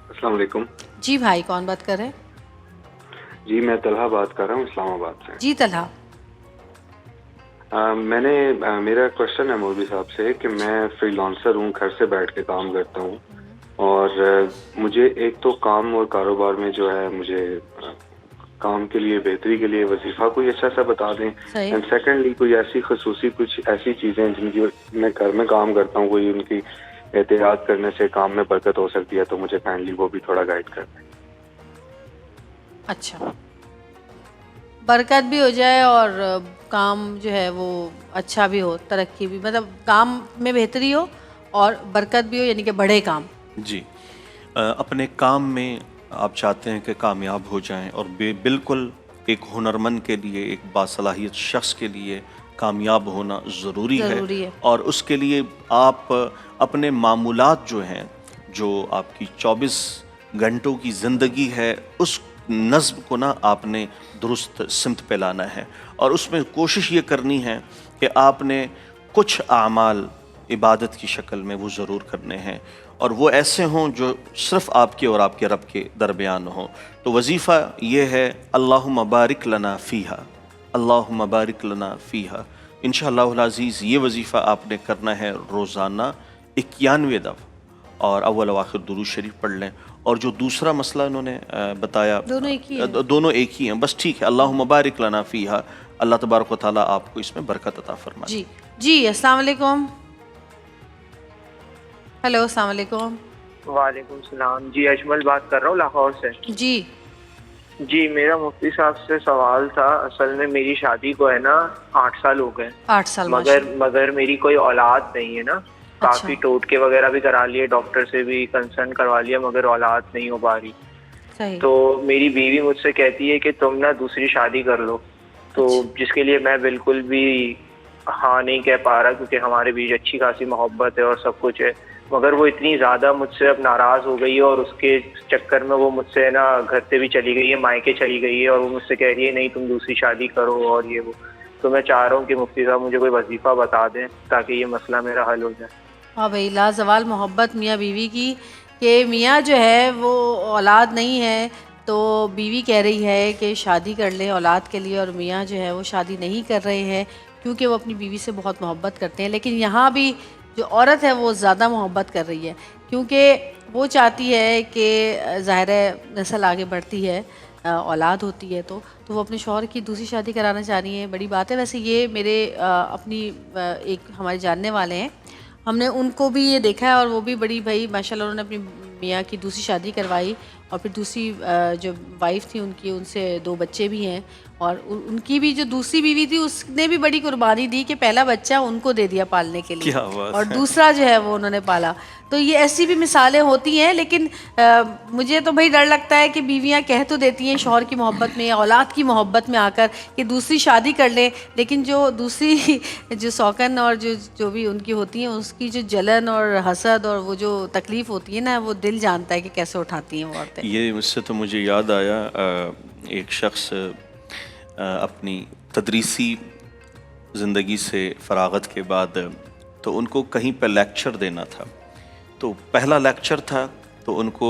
السلام علیکم. جی بھائی، کون بات کر رہے ہیں؟ جی میں طلحہ بات کر رہا ہوں اسلام آباد سے. جی طلحہ. میرا کوشچن ہے مولوی صاحب سے کہ میں فری لانسر ہوں، گھر سے بیٹھ کے کام کرتا ہوں، اور مجھے ایک تو کام اور کاروبار میں جو ہے مجھے کام کے لیے بہتری کے لیے وظیفہ کوئی اچھا سا بتا دیں. صحیح. اینڈ سیکنڈلی کوئی ایسی خصوصی کچھ ایسی چیزیں جن کی میں گھر میں کام کرتا ہوں، کوئی ان کی احتیاط کرنے سے کام میں برکت ہو سکتی ہے، تو مجھے کائنڈلی وہ بھی تھوڑا گائیڈ کر دیں. اچھا، برکت بھی ہو جائے اور کام جو ہے وہ اچھا بھی ہو، ترقی بھی، مطلب کام میں بہتری ہو اور برکت بھی ہو، یعنی کہ بڑے کام. جی، اپنے کام میں آپ چاہتے ہیں کہ کامیاب ہو جائیں، اور بالکل ایک ہنرمند کے لیے، ایک باصلاحیت شخص کے لیے کامیاب ہونا ضروری ہے. اور اس کے لیے آپ اپنے معمولات جو ہیں، جو آپ کی 24 گھنٹوں کی زندگی ہے، اس نظم کو نا آپ نے درست سمت پہ لانا ہے، اور اس میں کوشش یہ کرنی ہے کہ آپ نے کچھ اعمال عبادت کی شکل میں وہ ضرور کرنے ہیں، اور وہ ایسے ہوں جو صرف آپ کے اور آپ کے رب کے درمیان ہوں. تو وظیفہ یہ ہے، اللہم بارک لنا فیہا، اللہم بارک لنا فیہا. انشاءاللہ العزیز یہ وظیفہ آپ نے کرنا ہے روزانہ 91 دفعہ، اور اول و آخر درود شریف پڑھ لیں. اور جو دوسرا مسئلہ انہوں نے بتایا، دونوں ایک ہی ہیں. دونوں ایک ہی ہیں، بس ٹھیک ہے. اللہم بارک لنا فیہا، اللہ تبارک و تعالیٰ آپ کو اس میں برکت عطا فرمائے. جی جی. السلام علیکم. ہیلو، السلام علیکم. وعلیکم السلام. جی اجمل بات کر رہا ہوں لاہور سے. جی جی میرا مفتی صاحب سے سوال تھا. اصل میں میری شادی کو ہے نا 8 سال ہو گئے، 8 سال مگر میری کوئی اولاد نہیں ہے نا. کافی ٹوٹکے وغیرہ بھی کرا لیے، ڈاکٹر سے بھی کنسرن کروا لیا، مگر اولاد نہیں ہو پا رہی. صحیح. تو میری بیوی مجھ سے کہتی ہے کہ تم نا دوسری شادی کر لو، تو جس کے لیے میں بالکل بھی ہاں نہیں کہہ پا رہا، کیونکہ ہمارے بیچ اچھی خاصی محبت ہے اور سب کچھ ہے. مگر وہ اتنی زیادہ مجھ سے اب ناراض ہو گئی ہے، اور اس کے چکر میں وہ مجھ سے نا گھر سے بھی چلی گئی ہے، مائکے چلی گئی ہے، اور وہ مجھ سے کہہ رہی ہے نہیں تم دوسری شادی کرو اور یہ وہ. تو میں چاہ رہا ہوں کہ مفتی صاحب مجھے کوئی وظیفہ بتا دیں تاکہ یہ مسئلہ میرا حل ہو جائے. ہاں بھائی، لازوال محبت میاں بیوی کی، کہ میاں جو ہے وہ اولاد نہیں ہے، تو بیوی کہہ رہی ہے کہ شادی کر لیں اولاد کے لیے، اور میاں جو ہے وہ شادی نہیں کر رہے ہیں کیونکہ وہ اپنی بیوی سے بہت محبت کرتے ہیں. لیکن یہاں بھی جو عورت ہے وہ زیادہ محبت کر رہی ہے، کیونکہ وہ چاہتی ہے کہ ظاہر نسل آگے بڑھتی ہے، اولاد ہوتی ہے، تو وہ اپنے شوہر کی دوسری شادی کرانا چاہ رہی ہیں. بڑی بات ہے. ویسے یہ میرے اپنی ایک ہمارے جاننے والے ہیں، ہم نے ان کو بھی یہ دیکھا ہے، اور وہ بھی بڑی بھائی ماشاء اللہ انہوں نے اپنی میاں کی دوسری شادی کروائی، اور پھر دوسری جو وائف تھی ان کی، ان سے 2 بچے بھی ہیں، اور ان کی بھی جو دوسری بیوی تھی اس نے بھی بڑی قربانی دی کہ پہلا بچہ ان کو دے دیا پالنے کے لیے، اور دوسرا جو ہے وہ انہوں نے پالا. تو یہ ایسی بھی مثالیں ہوتی ہیں. لیکن مجھے تو بھائی ڈر لگتا ہے کہ بیویاں کہہ تو دیتی ہیں شوہر کی محبت میں، اولاد کی محبت میں آ کر کہ دوسری شادی کر لیں، لیکن جو دوسری جو سوکن اور جو بھی ان کی ہوتی ہیں، اس کی جو جلن اور حسد اور وہ جو تکلیف ہوتی ہے نا، وہ دل جانتا ہے کہ کیسے اٹھاتی ہیں وہ عورتیں. یہ اس سے تو مجھے یاد آیا، ایک شخص اپنی تدریسی زندگی سے فراغت کے بعد تو ان کو کہیں پہ لیکچر دینا تھا. تو پہلا لیکچر تھا، تو ان کو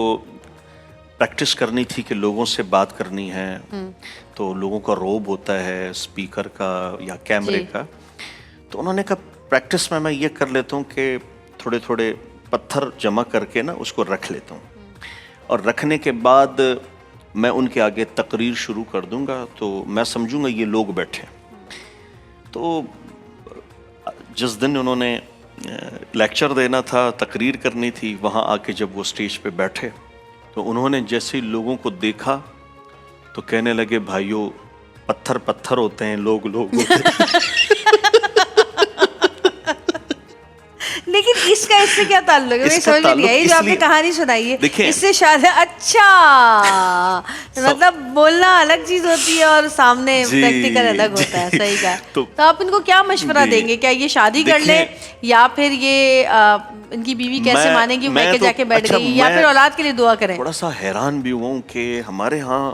پریکٹس کرنی تھی کہ لوگوں سے بات کرنی ہے. تو لوگوں کا روب ہوتا ہے اسپیکر کا یا کیمرے کا. تو انہوں نے کہا پریکٹس میں یہ کر لیتا ہوں کہ تھوڑے تھوڑے پتھر جمع کر کے نا اس کو رکھ لیتا ہوں، اور رکھنے کے بعد میں ان کے آگے تقریر شروع کر دوں گا، تو میں سمجھوں گا یہ لوگ بیٹھے. تو جس دن انہوں نے لیکچر دینا تھا، تقریر کرنی تھی، وہاں آ کے جب وہ اسٹیج پہ بیٹھے تو انہوں نے جیسے لوگوں کو دیکھا تو کہنے لگے بھائیو پتھر پتھر ہوتے ہیں، لوگ لوگ ہوتے ہیں. لیکن اس کا اس سے کیا تعلق ہے؟ مجھے سمجھ نہیں آئی جو آپ نے کہانی سنائی ہے اس سے شاید. اچھا، مطلب بولنا الگ چیز ہوتی ہے اور سامنے پریکٹیکل الگ ہوتا ہے. صحیح کہا. تو آپ ان کو کیا مشورہ دیں گے؟ کیا یہ شادی کر لیں، یا پھر یہ ان کی بیوی کیسے مانے گی میں کہ جا کے بیٹھ گئی، یا پھر اولاد کے لیے دعا کریں؟ تھوڑا سا حیران بھی ہوں کہ ہمارے ہاں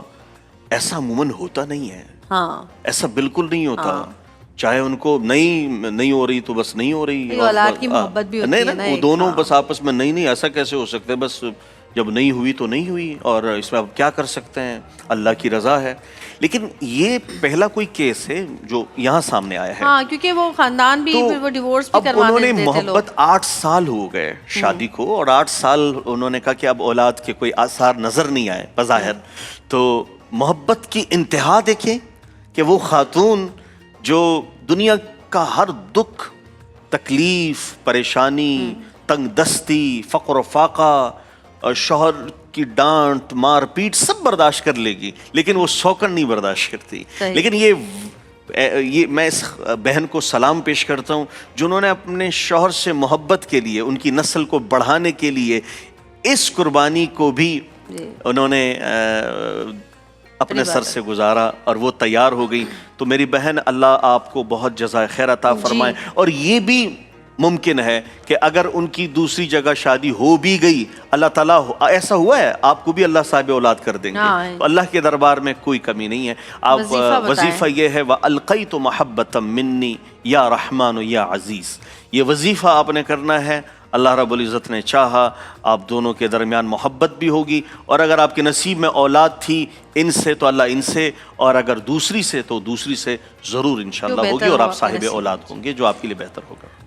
ایسا عموماً ہوتا نہیں ہے. ہاں، ایسا بالکل نہیں ہوتا. چاہے ان کو نہیں ہو رہی تو بس نہیں ہو رہی، اولاد کی محبت بھی ہوتی ہے نا، وہ دونوں بس آپس میں نہیں ایسا کیسے ہو سکتا ہے، بس جب نہیں ہوئی تو نہیں ہوئی، اور اس میں اب کیا کر سکتے ہیں، اللہ کی رضا ہے۔ لیکن یہ پہلا کوئی کیس ہے جو یہاں سامنے آیا ہے۔ ہاں کیونکہ وہ خاندان بھی تو پھر وہ ڈیورس بھی اب کروا انہوں نے دیتے تھے لوگ۔ محبت 8 سال ہو گئے شادی کو، اور 8 سال انہوں نے کہا کہ اب اولاد کے کوئی آثار نظر نہیں آئے بظاہر۔ تو محبت کی انتہا دیکھیں کہ وہ خاتون جو دنیا کا ہر دکھ، تکلیف، پریشانی، تنگ دستی، فقر و فاقہ، اور شوہر کی ڈانٹ، مار پیٹ سب برداشت کر لے گی، لیکن وہ سوکن نہیں برداشت کرتی۔ صحیح۔ لیکن یہ میں اس بہن کو سلام پیش کرتا ہوں جنہوں نے اپنے شوہر سے محبت کے لیے، ان کی نسل کو بڑھانے کے لیے اس قربانی کو بھی انہوں نے اپنے سر سے گزارا اور وہ تیار ہو گئی۔ تو میری بہن، اللہ آپ کو بہت جزائے خیر عطا فرمائے۔ اور یہ بھی ممکن ہے کہ اگر ان کی دوسری جگہ شادی ہو بھی گئی، اللہ تعالیٰ ایسا ہوا ہے آپ کو بھی اللہ صاحب اولاد کر دیں گے، تو اللہ کے دربار میں کوئی کمی نہیں ہے۔ آپ وظیفہ یہ ہے وَأَلْقَيْتُ مَحَبَّةً مِّنِّي یا رحمان یا عزیز، یہ وظیفہ آپ نے کرنا ہے۔ اللہ رب العزت نے چاہا آپ دونوں کے درمیان محبت بھی ہوگی، اور اگر آپ کے نصیب میں اولاد تھی ان سے تو اللہ ان سے، اور اگر دوسری سے تو دوسری سے ضرور انشاءاللہ ہوگی، اور آپ صاحب اولاد ہوں گے جو آپ کے لیے بہتر ہوگا۔